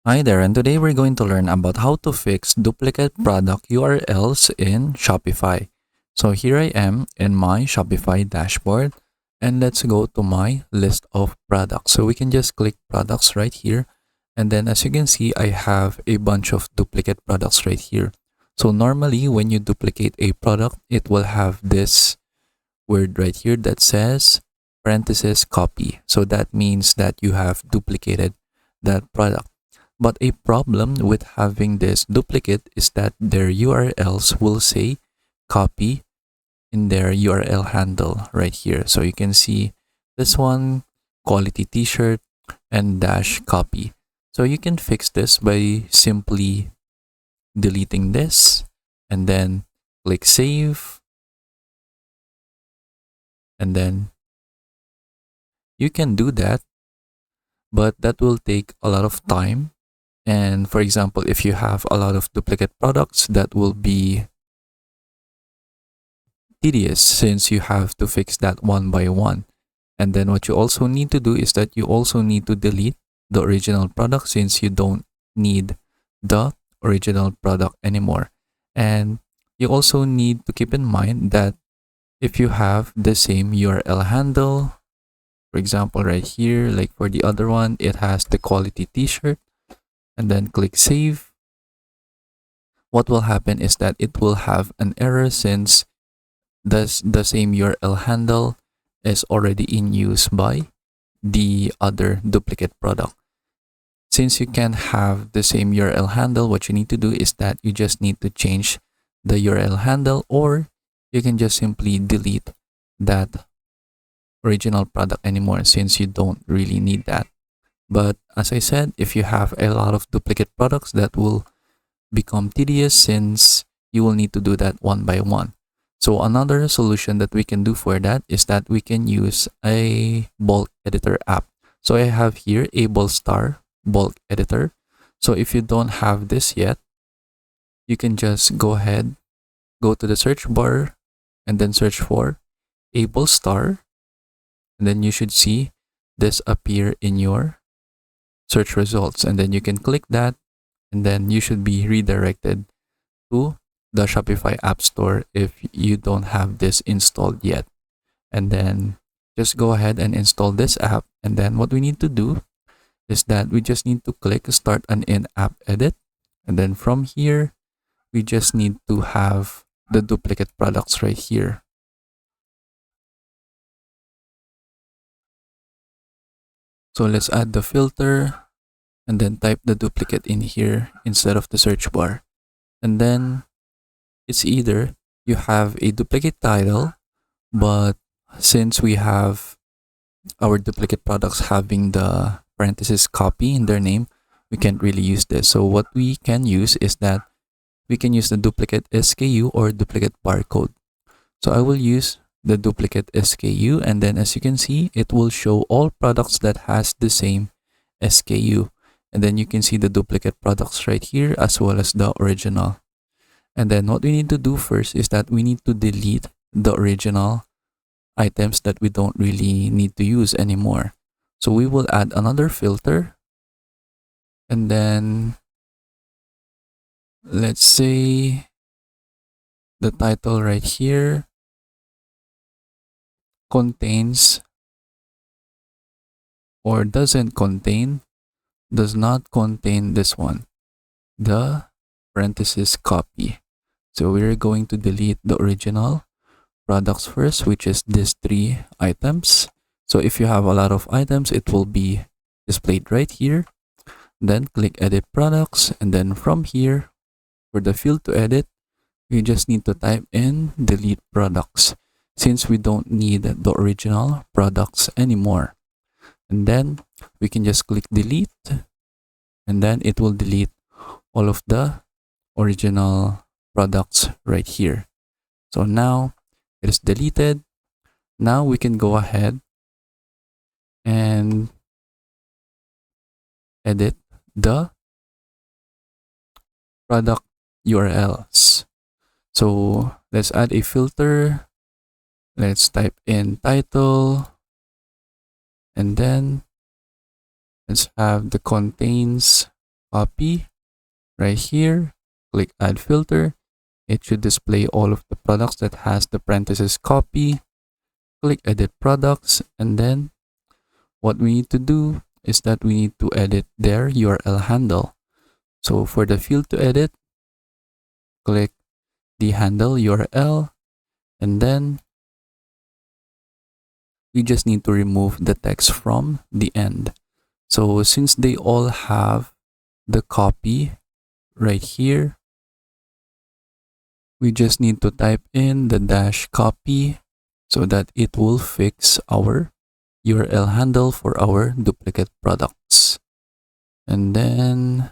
Hi there, and today we're going to learn about how to fix duplicate product URLs in Shopify. So here I am in my Shopify dashboard, and let's go to my list of products. So we can just click products right here, and then as you can see, I have a bunch of duplicate products right here. So normally when you duplicate a product, it will have this word right here that says parenthesis copy. So that means that you have duplicated that product. But a problem with having this duplicate is that their URLs will say copy in their URL handle right here. So you can see this one, quality t-shirt, and dash copy. So you can fix this by simply deleting this and then click save, and then you can do that, but that will take a lot of time. And for example, if you have a lot of duplicate products, that will be tedious since you have to fix that one by one. And then what you also need to do is that you also need to delete the original product since you don't need the original product anymore. And you also need to keep in mind that if you have the same URL handle, for example, right here, like for the other one, it has the quality t-shirt, and then click save. What will happen is that it will have an error since the same URL handle is already in use by the other duplicate product. Since you can have the same URL handle, what you need to do is that you just need to change the URL handle, or you can just simply delete that original product anymore since you don't really need that. But as I said, if you have a lot of duplicate products, that will become tedious since you will need to do that one by one. So another solution that we can do for that is that we can use a bulk editor app. So I have here a Star bulk editor. So if you don't have this yet, you can just go ahead, go to the search bar, and then search for Able Star, and then you should see this appear in your search results, and then you can click that, and then you should be redirected to the Shopify App Store if you don't have this installed yet. And then just go ahead and install this app. And then what we need to do is that we just need to click start an in-app edit. And then from here, we just need to have the duplicate products right here. So let's add the filter and then type the duplicate in here instead of the search bar. And then it's either you have a duplicate title, but since we have our duplicate products having the parenthesis copy in their name, we can't really use this. So what we can use is that we can use the duplicate SKU or duplicate barcode. So I will use the duplicate SKU, and then as you can see, it will show all products that has the same SKU. And then you can see the duplicate products right here as well as the original. And then what we need to do first is that we need to delete the original items that we don't really need to use anymore. So we will add another filter, and then let's say the title right here contains or does not contain this one, the parenthesis copy. So we're going to delete the original products first, which is these 3 items. So if you have a lot of items, it will be displayed right here. Then click edit products, and then from here, for the field to edit, we just need to type in delete products since we don't need the original products anymore. And then we can just click delete, and then it will delete all of the original products right here. So now it is deleted. Now we can go ahead and edit the product URLs. So let's add a filter. Let's type in title, and then let's have the contains copy right here, click add filter. It should display all of the products that has the parenthesis copy. Click edit products, and then what we need to do is that we need to edit their URL handle. So for the field to edit, click the handle URL, and then we just need to remove the text from the end. So since they all have the copy right here, we just need to type in the dash copy so that it will fix our URL handle for our duplicate products. And then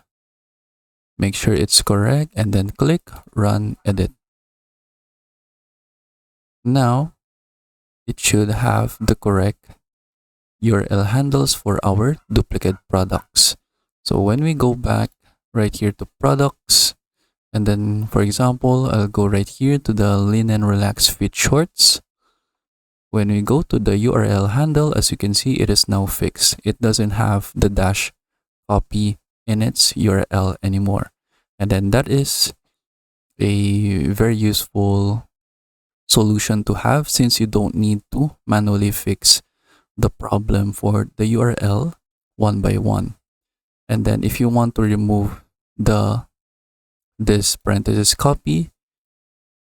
make sure it's correct, and then click run edit. Now it should have the correct URL handles for our duplicate products. So when we go back right here to products, and then for example, I'll go right here to the linen relaxed fit shorts. When we go to the URL handle, as you can see, it is now fixed. It doesn't have the dash copy in its URL anymore. And then that is a very useful solution to have, since you don't need to manually fix the problem for the URL one by one. And then if you want to remove this parenthesis copy,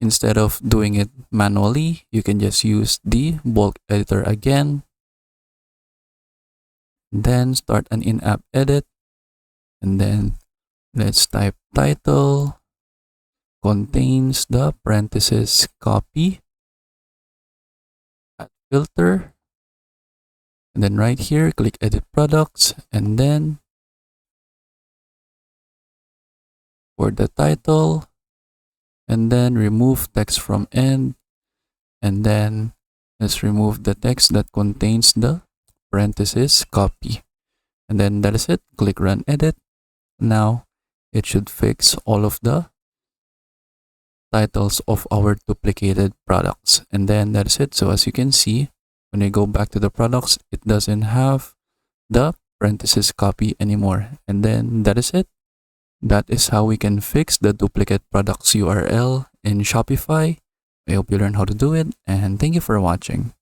instead of doing it manually, you can just use the bulk editor again. Then start an in-app edit, and then let's type title contains the parenthesis copy, add filter, and then right here click edit products, and then for the title, and then remove text from end, and then let's remove the text that contains the parenthesis copy, and then that is it. Click run edit. Now it should fix all of the titles of our duplicated products, and then that is it. So as you can see, when I go back to the products, it doesn't have the parenthesis copy anymore, and then that is it. That is how we can fix the duplicate products URL in Shopify. I hope you learned how to do it, and thank you for watching.